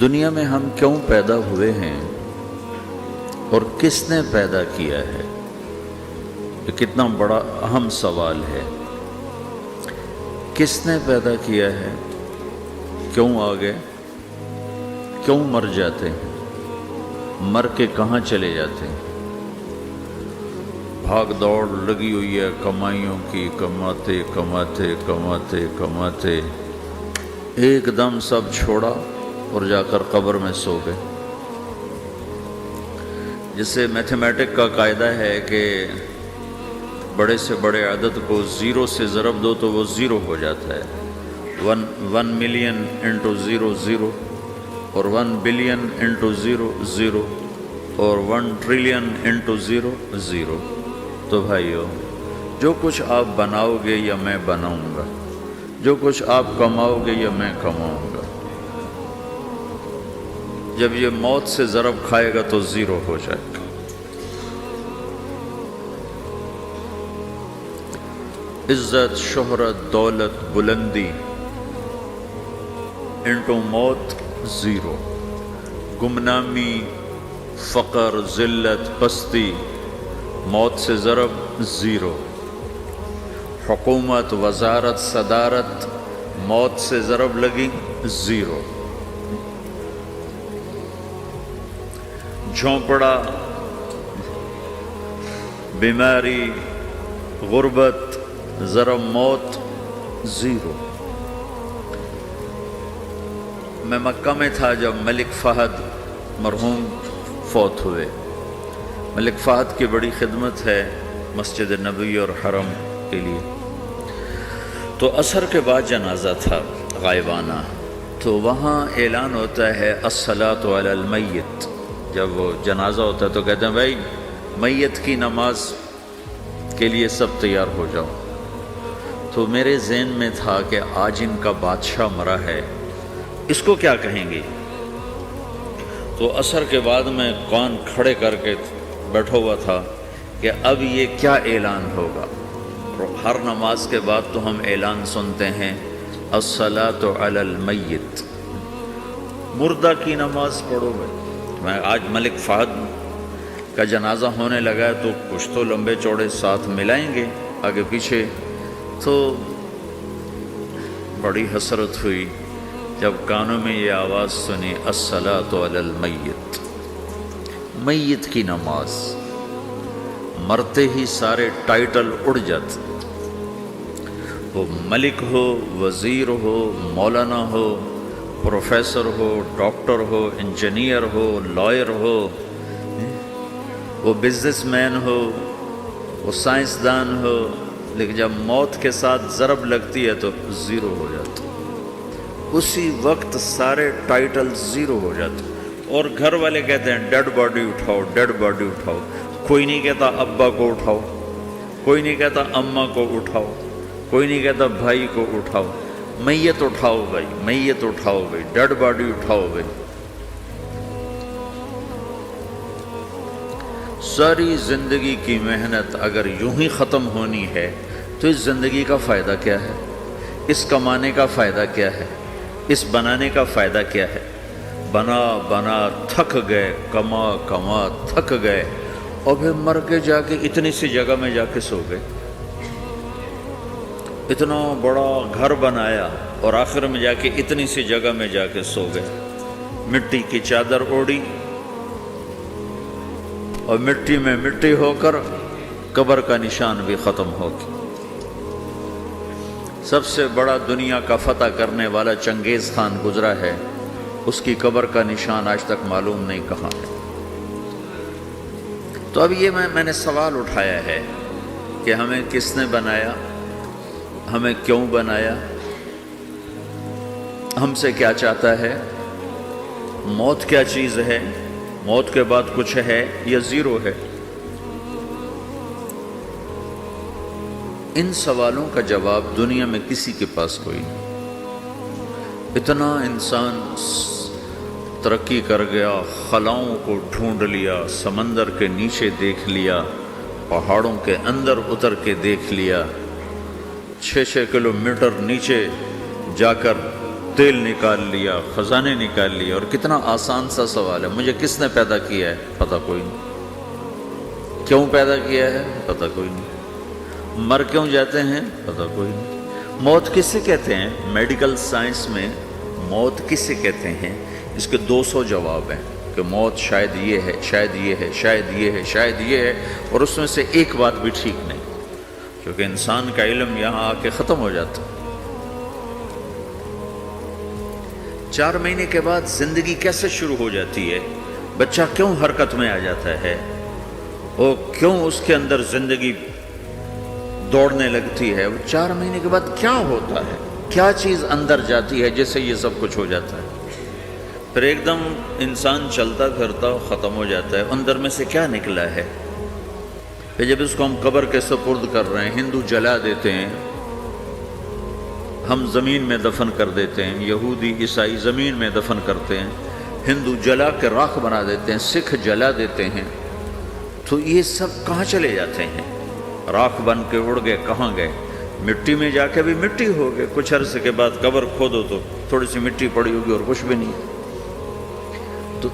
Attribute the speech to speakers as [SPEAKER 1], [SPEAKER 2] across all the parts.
[SPEAKER 1] دنیا میں ہم کیوں پیدا ہوئے ہیں اور کس نے پیدا کیا ہے؟ یہ کتنا بڑا اہم سوال ہے۔ کس نے پیدا کیا ہے؟ کیوں آ گئے؟ کیوں مر جاتے ہیں؟ مر کے کہاں چلے جاتے ہیں؟ بھاگ دوڑ لگی ہوئی ہے کمائیوں کی، کماتے کماتے کماتے کماتے ایک دم سب چھوڑا اور جا کر قبر میں سو گئے۔ جسے میتھمیٹک کا قاعدہ ہے کہ بڑے سے بڑے عدد کو زیرو سے ضرب دو تو وہ زیرو ہو جاتا ہے۔ 1 ملین انٹو زیرو زیرو، اور 1 بلین انٹو زیرو زیرو، اور 1 ٹریلین انٹو زیرو زیرو۔ تو بھائیو، جو کچھ آپ بناؤ گے یا میں بناؤں گا، جو کچھ آپ کماؤ گے یا میں کماؤں گا، جب یہ موت سے ضرب کھائے گا تو زیرو ہو جائے گا۔ عزت، شہرت، دولت، بلندی انٹو موت زیرو، گمنامی، فقر، ذلت، پستی موت سے ضرب زیرو، حکومت، وزارت، صدارت موت سے ضرب لگی زیرو، جھونپڑا، بیماری، غربت ضرب موت زیرو۔ میں مکہ میں تھا جب ملک فہد مرحوم فوت ہوئے۔ ملک فہد کی بڑی خدمت ہے مسجد نبوی اور حرم کے لیے۔ تو عصر کے بعد جنازہ تھا غائبانہ، تو وہاں اعلان ہوتا ہے الصلاۃ علی المیت۔ جب وہ جنازہ ہوتا ہے تو کہتے ہیں بھائی میت کی نماز کے لیے سب تیار ہو جاؤ۔ تو میرے ذہن میں تھا کہ آج ان کا بادشاہ مرا ہے، اس کو کیا کہیں گے؟ تو عصر کے بعد میں کان کھڑے کر کے بیٹھا ہوا تھا کہ اب یہ کیا اعلان ہوگا۔ ہر نماز کے بعد تو ہم اعلان سنتے ہیں الصلاۃ علی المیت، مردہ کی نماز پڑھو بھائی۔ میں آج ملک فہد کا جنازہ ہونے لگا ہے تو کچھ تو لمبے چوڑے ساتھ ملائیں گے آگے پیچھے۔ تو بڑی حسرت ہوئی جب کانوں میں یہ آواز سنی الصلاۃ علی المیت، میت کی نماز۔ مرتے ہی سارے ٹائٹل اڑ جاتے، وہ ملک ہو، وزیر ہو، مولانا ہو، پروفیسر ہو، ڈاکٹر ہو، انجینئر ہو، لائر ہو، وہ بزنس مین ہو، وہ سائنسدان ہو، لیکن جب موت کے ساتھ ضرب لگتی ہے تو زیرو ہو جاتا، اسی وقت سارے ٹائٹل زیرو ہو جاتے۔ اور گھر والے کہتے ہیں ڈیڈ باڈی اٹھاؤ، ڈیڈ باڈی اٹھاؤ۔ کوئی نہیں کہتا ابا کو اٹھاؤ، کوئی نہیں کہتا اماں کو اٹھاؤ، کوئی نہیں کہتا بھائی کو اٹھاؤ۔ میت اٹھاؤ بھائی، میت اٹھاؤ بھائی، ڈیڈ باڈی اٹھاؤ بھائی۔ ساری زندگی کی محنت اگر یوں ہی ختم ہونی ہے تو اس زندگی کا فائدہ کیا ہے؟ اس کمانے کا فائدہ کیا ہے؟ اس بنانے کا فائدہ کیا ہے؟ بنا بنا تھک گئے، کما کما تھک گئے، اور پھر مر کے جا کے اتنی سی جگہ میں جا کے سو گئے۔ اتنا بڑا گھر بنایا اور آخر میں جا کے اتنی سی جگہ میں جا کے سو گئے۔ مٹی کی چادر اوڑھی اور مٹی میں مٹی ہو کر قبر کا نشان بھی ختم ہو گیا۔ سب سے بڑا دنیا کا فتح کرنے والا چنگیز خان گزرا ہے، اس کی قبر کا نشان آج تک معلوم نہیں کہاں ہے۔ تو اب یہ میں نے سوال اٹھایا ہے کہ ہمیں کس نے بنایا، ہمیں کیوں بنایا، ہم سے کیا چاہتا ہے، موت کیا چیز ہے، موت کے بعد کچھ ہے یا زیرو ہے؟ ان سوالوں کا جواب دنیا میں کسی کے پاس کوئی نہیں۔ اتنا انسان ترقی کر گیا، خلاؤں کو ڈھونڈ لیا، سمندر کے نیچے دیکھ لیا، پہاڑوں کے اندر اتر کے دیکھ لیا، 6 کلومیٹر نیچے جا کر تیل نکال لیا، خزانے نکال لیا، اور کتنا آسان سا سوال ہے، مجھے کس نے پیدا کیا ہے؟ پتہ کوئی نہیں۔ کیوں پیدا کیا ہے؟ پتہ کوئی نہیں۔ مر کیوں جاتے ہیں؟ پتہ کوئی نہیں۔ موت کسے کہتے ہیں؟ میڈیکل سائنس میں موت کسے کہتے ہیں؟ اس کے 200 جواب ہیں کہ موت شاید یہ ہے، شاید یہ ہے، شاید یہ ہے، شاید یہ ہے، اور اس میں سے ایک بات بھی ٹھیک نہیں، کیونکہ انسان کا علم یہاں آ کے ختم ہو جاتا ہے۔ 4 مہینے کے بعد زندگی کیسے شروع ہو جاتی ہے؟ بچہ کیوں حرکت میں آ جاتا ہے؟ وہ کیوں اس کے اندر زندگی دوڑنے لگتی ہے؟ وہ 4 مہینے کے بعد کیا ہوتا ہے؟ کیا چیز اندر جاتی ہے جس سے یہ سب کچھ ہو جاتا ہے؟ پھر ایک دم انسان چلتا پھرتا ختم ہو جاتا ہے، اندر میں سے کیا نکلا ہے؟ پھر جب اس کو ہم قبر کے سپرد کر رہے ہیں، ہندو جلا دیتے ہیں، ہم زمین میں دفن کر دیتے ہیں، یہودی عیسائی زمین میں دفن کرتے ہیں، ہندو جلا کے راکھ بنا دیتے ہیں، سکھ جلا دیتے ہیں، تو یہ سب کہاں چلے جاتے ہیں؟ راکھ بن کے اڑ گئے، کہاں گئے؟ مٹی میں جا کے بھی مٹی ہو گئے، کچھ عرصے کے بعد قبر کھودو تو تھوڑی سی مٹی پڑی ہوگی اور کچھ بھی نہیں۔ تو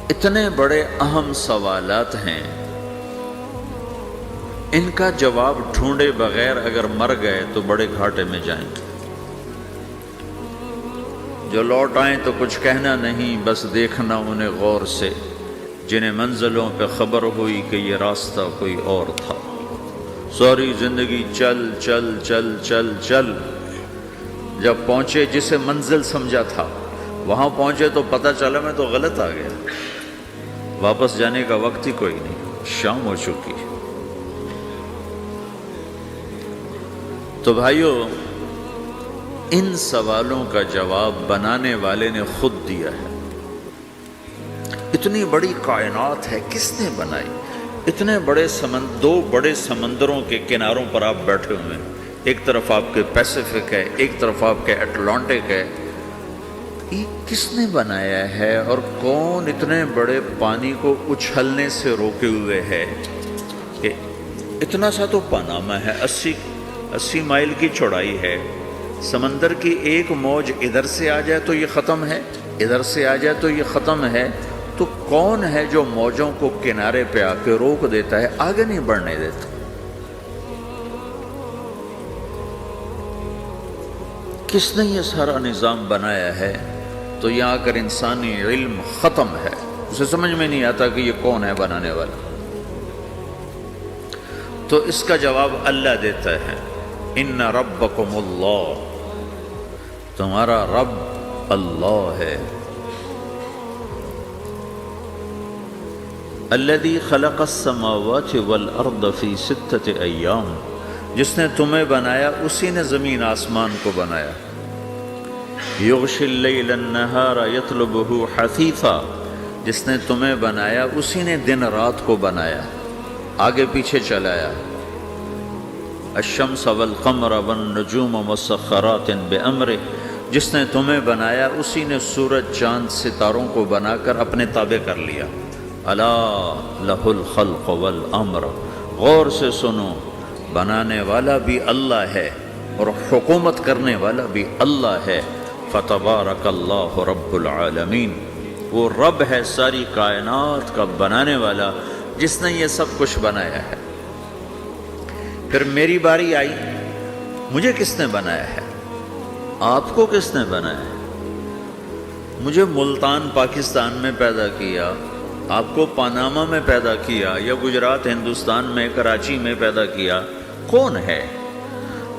[SPEAKER 1] اتنے بڑے اہم سوالات ہیں، ان کا جواب ڈھونڈے بغیر اگر مر گئے تو بڑے گھاٹے میں جائیں گے۔ جو لوٹ آئیں تو کچھ کہنا نہیں، بس دیکھنا انہیں غور سے، جنہیں منزلوں پہ خبر ہوئی کہ یہ راستہ کوئی اور تھا۔ ساری زندگی چل چل چل چل چل، جب پہنچے جسے منزل سمجھا تھا وہاں پہنچے تو پتہ چلا میں تو غلط آ گیا، واپس جانے کا وقت ہی کوئی نہیں، شام ہو چکی۔ تو بھائیو، ان سوالوں کا جواب بنانے والے نے خود دیا ہے۔ اتنی بڑی کائنات ہے، کس نے بنائی؟ اتنے بڑے دو بڑے سمندروں کے کناروں پر آپ بیٹھے ہوئے ہیں، ایک طرف آپ کے پیسیفک ہے، ایک طرف آپ کے اٹلانٹک ہے، یہ کس نے بنایا ہے؟ اور کون اتنے بڑے پانی کو اچھلنے سے روکے ہوئے ہے کہ اتنا سا تو پاناما ہے، 80 مائل کی چوڑائی ہے، سمندر کی ایک موج ادھر سے آ جائے تو یہ ختم ہے، ادھر سے آ جائے تو یہ ختم ہے، تو کون ہے جو موجوں کو کنارے پہ آ کے روک دیتا ہے، آگے نہیں بڑھنے دیتا؟ کس نے یہ سارا نظام بنایا ہے؟ تو یہاں آ کر انسانی علم ختم ہے، اسے سمجھ میں نہیں آتا کہ یہ کون ہے بنانے والا۔ تو اس کا جواب اللہ دیتا ہے، ان ربکم اللہ، تمہارا رب اللہ ہے، الذی خلق السماوات والارض فی 6 ایام، جس نے تمہیں بنایا اسی نے زمین آسمان کو بنایا، یغشی اللیل النہار یطلبہ حثیثا، جس نے تمہیں بنایا اسی نے دن رات کو بنایا، آگے پیچھے چلایا، الشمس والقمر والنجوم مسخرات بامرہ، جس نے تمہیں بنایا اسی نے سورج چاند ستاروں کو بنا کر اپنے تابع کر لیا، الا لہ الخلق والامر، غور سے سنو، بنانے والا بھی اللہ ہے اور حکومت کرنے والا بھی اللہ ہے، فتبارک اللہ رب العالمین، وہ رب ہے ساری کائنات کا بنانے والا جس نے یہ سب کچھ بنایا ہے۔ پھر میری باری آئی، مجھے کس نے بنایا ہے؟ آپ کو کس نے بنایا ہے؟ مجھے ملتان پاکستان میں پیدا کیا، آپ کو پاناما میں پیدا کیا، یا گجرات ہندوستان میں کراچی میں پیدا کیا، کون ہے؟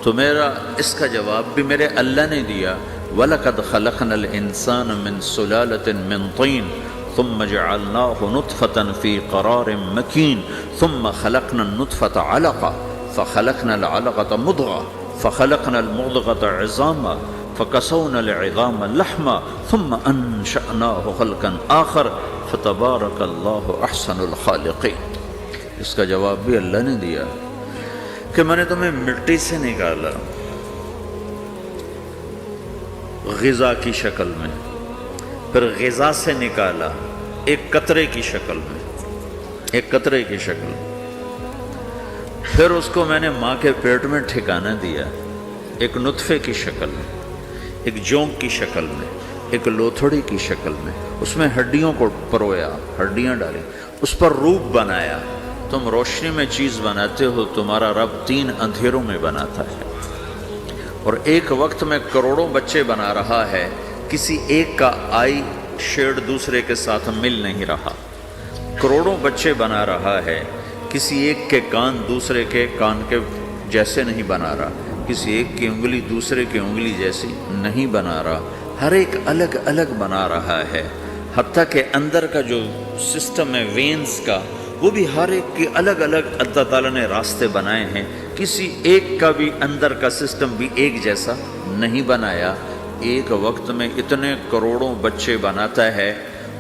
[SPEAKER 1] تو میرا اس کا جواب بھی میرے اللہ نے دیا، وَلَقَدْ خَلَقْنَا الْإِنسَانَ مِنْ سُلَالَةٍ مِّن طِينٍ ثُمَّ جَعَلْنَاهُ نُطْفَةً فِي قَرَارٍ مَّكِينٍ ثُمَّ خَلَقْنَا النُّطْفَةَ عَلَقَةً فخلقنا العلقة مضغة فخلقنا المضغة عظاما فكسونا العظام لحما ثم أنشأناه خلقا آخر فتبارك الله أحسن الخالقين۔ اس کا جواب بھی اللہ نے دیا کہ میں نے تمہیں مٹی سے نکالا غذا کی شکل میں، پھر غذا سے نکالا ایک قطرے کی شکل میں، ایک قطرے کی شکل میں، پھر اس کو میں نے ماں کے پیٹ میں ٹھکانہ دیا ایک نطفے کی شکل میں، ایک جونک کی شکل میں، ایک لوتھڑی کی شکل میں، اس میں ہڈیوں کو پرویا، ہڈیاں ڈالیں، اس پر روپ بنایا۔ تم روشنی میں چیز بناتے ہو، تمہارا رب 3 اندھیروں میں بناتا ہے، اور ایک وقت میں کروڑوں بچے بنا رہا ہے، کسی ایک کا آئی شیڈ دوسرے کے ساتھ مل نہیں رہا، کروڑوں بچے بنا رہا ہے، کسی ایک کے کان دوسرے کے کان کے جیسے نہیں بنا رہا، کسی ایک کی انگلی دوسرے کی انگلی جیسی نہیں بنا رہا، ہر ایک الگ الگ بنا رہا ہے، حتیٰ کہ اندر کا جو سسٹم ہے وینز کا، وہ بھی ہر ایک کی الگ الگ اللہ تعالیٰ نے راستے بنائے ہیں، کسی ایک کا بھی اندر کا سسٹم بھی ایک جیسا نہیں بنایا۔ ایک وقت میں اتنے کروڑوں بچے بناتا ہے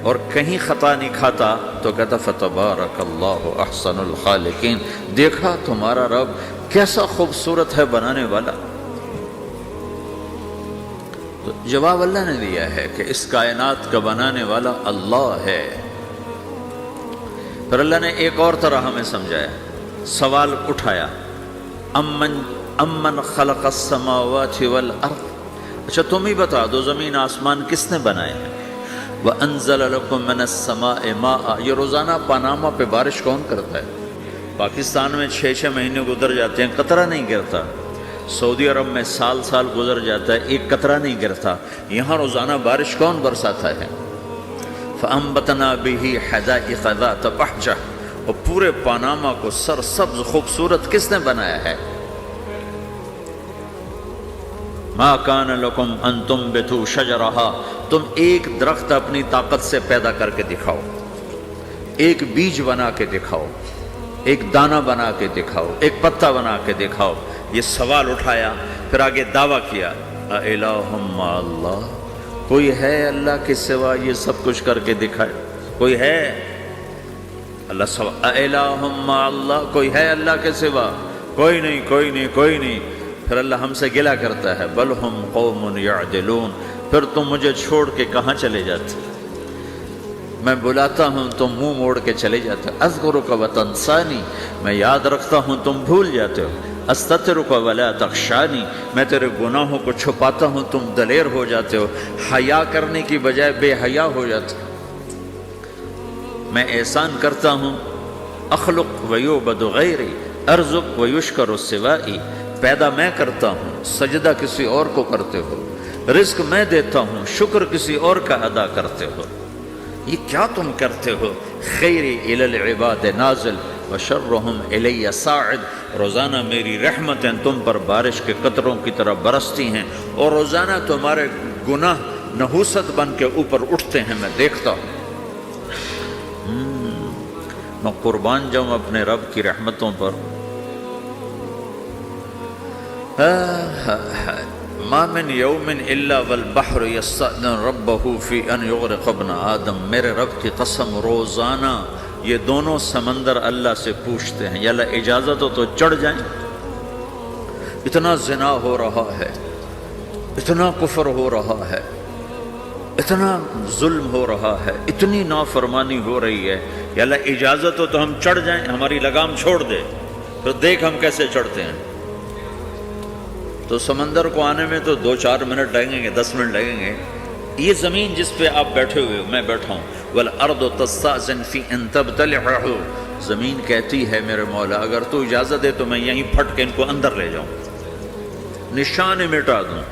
[SPEAKER 1] اور کہیں خطا نہیں کھاتا، تو کہتا فتبارک اللہ احسن الخالقین، دیکھا تمہارا رب کیسا خوبصورت ہے بنانے والا۔ تو جواب اللہ نے دیا ہے کہ اس کائنات کا بنانے والا اللہ ہے۔ پھر اللہ نے ایک اور طرح ہمیں سمجھایا، سوال اٹھایا، امن خلق السماوات والارض، اچھا تم ہی بتا دو زمین آسمان کس نے بنائے ہیں؟ وَأَنزَلَ لَكُم مِّنَ السَّمَاءِ مَاءً، یہ روزانہ پاناما پہ بارش کون کرتا ہے؟ پاکستان میں 6 مہینے گزر جاتے ہیں، قطرہ نہیں گرتا، سعودی عرب میں سال گزر جاتا ہے، ایک قطرہ نہیں گرتا، یہاں روزانہ بارش کون برساتا ہے؟ فَأَنبَتْنَا بِهِ حَدَائِقَ ذَاتَ بَهْجَةٍ، اور پورے پاناما کو سرسبز خوبصورت کس نے بنایا ہے؟ مَا كَانَ لَكُمْ أَن تُنبِتُوا شَجَرَهَا، تم ایک درخت اپنی طاقت سے پیدا کر کے دکھاؤ، ایک بیج بنا کے دکھاؤ، ایک دانہ بنا کے دکھاؤ، ایک پتا بنا کے دکھاؤ۔ یہ سوال اٹھایا، پھر آگے دعویٰ کیا، اَإِلَٰهٌ مَّعَ اللَّهِ، کوئی ہے اللہ کے سوا یہ سب کچھ کر کے دکھائے؟ کوئی ہے؟ اللہ سوال، اَإِلَٰهٌ مَّعَ اللَّهِ، کوئی ہے اللہ کے سوا؟ کوئی نہیں، کوئی نہیں، کوئی نہیں۔ پھر اللہ ہم سے گلہ کرتا ہے، بل ہم قوم یعدلون، پھر تم مجھے چھوڑ کے کہاں چلے جاتے؟ میں بلاتا ہوں تم منہ موڑ کے چلے جاتے ہو، اذکرک وتنسانی، میں یاد رکھتا ہوں تم بھول جاتے ہو، استترک ولا تخشانی، میں تیرے گناہوں کو چھپاتا ہوں تم دلیر ہو جاتے ہو، حیا کرنے کی بجائے بے حیا ہو جاتے ہو۔ میں احسان کرتا ہوں، اخلق ویعبد غیری، ارزق ویشکر سوائی، پیدا میں کرتا ہوں، سجدہ کسی اور کو کرتے ہو، رزق میں دیتا ہوں، شکر کسی اور کا ادا کرتے ہو، یہ کیا تم کرتے ہو؟ خیری الی العباد نازل وشرہم الی صاعد، روزانہ میری رحمتیں تم پر بارش کے قطروں کی طرح برستی ہیں، اور روزانہ تمہارے گناہ نحوست بن کے اوپر اٹھتے ہیں، میں دیکھتا ہوں۔ میں قربان جاؤں اپنے رب کی رحمتوں پر۔ ما من یوم الا والبحر یستأذن ربہ فی ان یغرق ابن آدم، میرے رب کی قسم روزانہ یہ دونوں سمندر اللہ سے پوچھتے ہیں، یا اللہ اجازت ہو تو چڑھ جائیں، اتنا زنا ہو رہا ہے، اتنا کفر ہو رہا ہے، اتنا ظلم ہو رہا ہے، اتنی نافرمانی ہو رہی ہے، یا اللہ اجازت ہو تو ہم چڑھ جائیں، ہماری لگام چھوڑ دے، تو دیکھ ہم کیسے چڑھتے ہیں۔ تو سمندر کو آنے میں تو 2-4 منٹ لگیں گے، 10 منٹ لگیں گے۔ یہ زمین جس پہ آپ بیٹھے ہوئے ہو، میں بیٹھا ہوں، وَالْأَرْضُ تَسْتَأْذِنُ فِي أَن تَبْتَلِعَهُ، زمین کہتی ہے میرے مولا اگر تو اجازت دے تو میں یہیں پھٹ کے ان کو اندر لے جاؤں، نشان مٹا دوں۔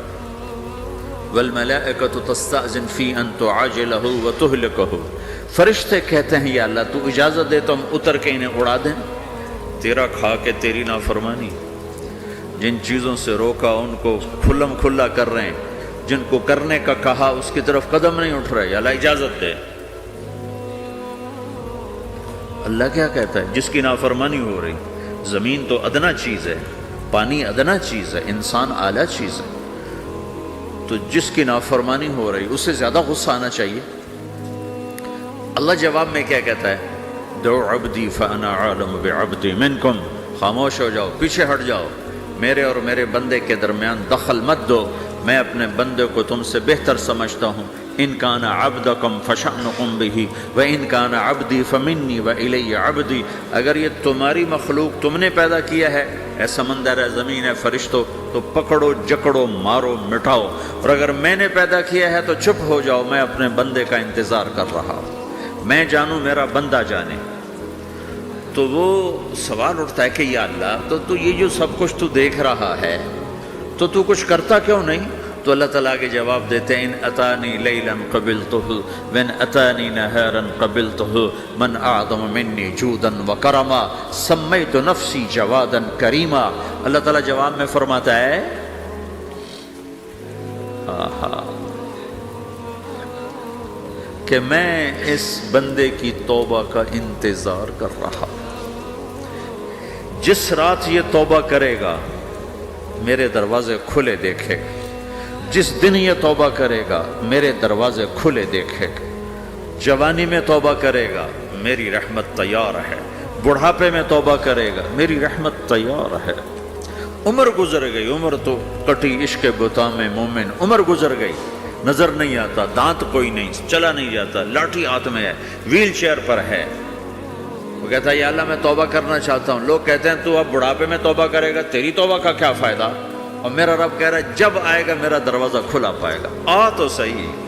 [SPEAKER 1] وَالْمَلَائِكَةُ تَسْتَأْذِنُ فِي أَن تُعَاجِلَهُ وَتُهْلِكَهُ، فرشتے کہتے ہیں یا اللہ تو اجازت دے تو ہم اتر کے انہیں اڑا دیں، تیرا کھا کے تیری نافرمانی، جن چیزوں سے روکا ان کو کھلم کھلا کر رہے ہیں، جن کو کرنے کا کہا اس کی طرف قدم نہیں اٹھ رہے، یا اللہ اجازت دے۔ اللہ کیا کہتا ہے؟ جس کی نافرمانی ہو رہی، زمین تو ادنا چیز ہے، پانی ادنا چیز ہے، انسان اعلیٰ چیز ہے، تو جس کی نافرمانی ہو رہی اسے زیادہ غصہ آنا چاہیے۔ اللہ جواب میں کیا کہتا ہے؟ دعو عبدی فانا عالم بعبدی منکم، خاموش ہو جاؤ، پیچھے ہٹ جاؤ، میرے اور میرے بندے کے درمیان دخل مت دو، میں اپنے بندے کو تم سے بہتر سمجھتا ہوں، ان کان عبدکم فشأنکم بہ وان کان عبدی فمنی والی عبدی، اگر یہ تمہاری مخلوق تم نے پیدا کیا ہے، اے سمندر ہے، زمین ہے، فرشتوں، تو پکڑو جکڑو مارو مٹاؤ، اور اگر میں نے پیدا کیا ہے تو چپ ہو جاؤ، میں اپنے بندے کا انتظار کر رہا ہوں، میں جانوں میرا بندہ جانے۔ تو وہ سوال اٹھتا ہے کہ یا اللہ، تو یہ جو سب کچھ تو دیکھ رہا ہے تو کچھ کرتا کیوں نہیں؟ تو اللہ تعالیٰ کے جواب دیتے ہیں ان اتانی لیلا قبلتہ وان اتانی نہارا قبلتہ من اعظم منی جودا وکرما سمیت نفسی جوادا کریما۔ اللہ تعالیٰ جواب میں فرماتا ہے کہ میں اس بندے کی توبہ کا انتظار کر رہا ہوں، جس رات یہ توبہ کرے گا میرے دروازے کھلے دیکھے گا، جس دن یہ توبہ کرے گا میرے دروازے کھلے دیکھے گا، جوانی میں توبہ کرے گا میری رحمت تیار ہے، بڑھاپے میں توبہ کرے گا میری رحمت تیار ہے۔ عمر گزر گئی، عمر تو کٹی عشق بتا میں مومن، عمر گزر گئی، نظر نہیں آتا، دانت کوئی نہیں، چلا نہیں جاتا، لاٹھی ہاتھ میں ہے، ویل چیئر پر ہے۔ وہ کہتا ہے یا اللہ میں توبہ کرنا چاہتا ہوں۔ لوگ کہتے ہیں تو اب بڑھاپے میں توبہ کرے گا، تیری توبہ کا کیا فائدہ؟ اور میرا رب کہہ رہا ہے جب آئے گا میرا دروازہ کھلا پائے گا، آ تو صحیح۔